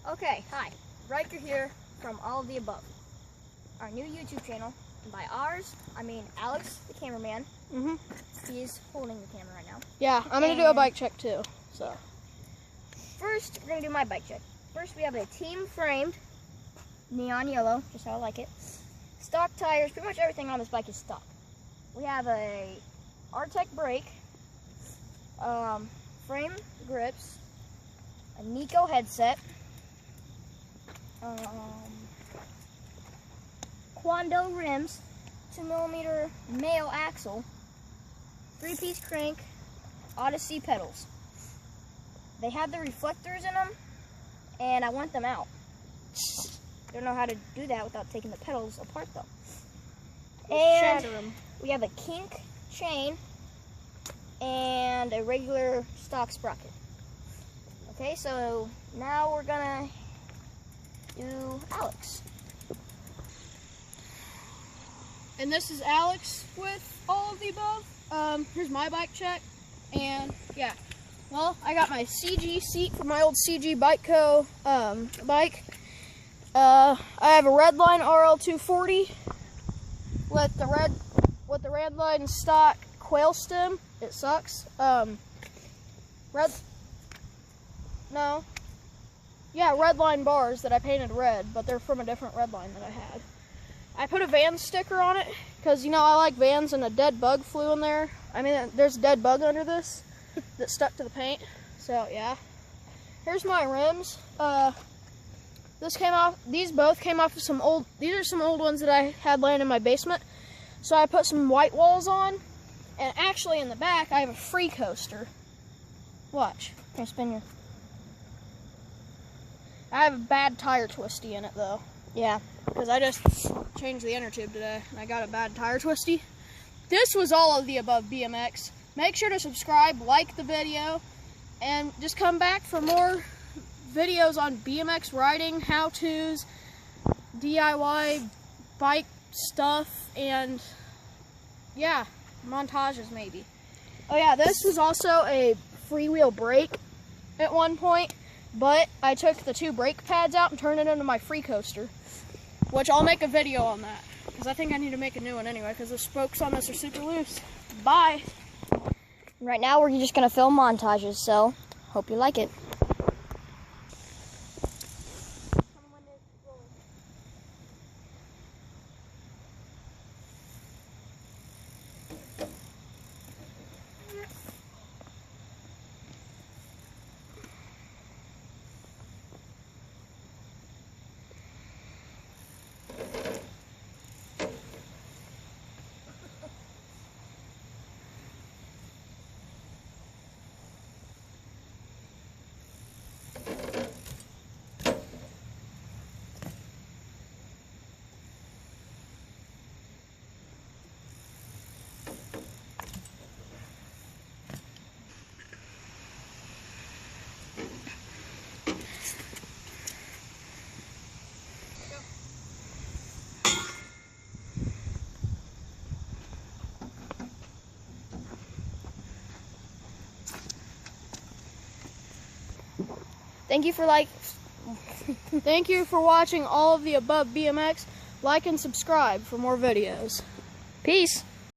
Okay, hi. Riker here from All of the Above, our new YouTube channel. And by ours, I mean Alex, the cameraman. He's holding the camera right now. Yeah, I'm going to do a bike check too. So first, we're going to do my bike check. First, we have a team framed neon yellow, just how I like it. Stock tires, pretty much everything on this bike is stock. We have a Artec brake, frame grips, a Nico headset, Quando rims, 2mm male axle, 3-piece crank, Odyssey pedals. They have the reflectors in them, and I want them out. Don't know how to do that without taking the pedals apart though. And we have a kink chain and a regular stock sprocket. Okay, so now we're gonna do Alex. And this is Alex with All of the Above. Here's my bike check. And yeah, well, I got my CG seat from my old CG Bike Co. bike. I have a Redline RL240 with the Redline stock quail stem. It sucks. Redline bars that I painted red, but they're from a different Redline that I had. I put a Vans sticker on it because, you know, I like Vans, and a dead bug flew in there. I mean, there's a dead bug under this that stuck to the paint. So yeah, here's my rims. These both came off of these are some old ones that I had laying in my basement. So I put some white walls on, and actually in the back I have a free coaster. Watch. Here, spin your. I have a bad tire twisty in it though. Yeah. Because I just changed the inner tube today, and I got a bad tire twisty. This was All of the Above BMX. Make sure to subscribe, like the video, and just come back for more videos on BMX riding, how-tos, DIY bike stuff, and yeah, montages maybe. Oh yeah, this was also a freewheel brake at one point, but I took the 2 brake pads out and turned it into my free coaster, which I'll make a video on that, because I think I need to make a new one anyway, because the spokes on this are super loose. Bye! Right now we're just going to film montages, so hope you like it. Thank you for watching All of the Above BMX. Like and subscribe for more videos. Peace.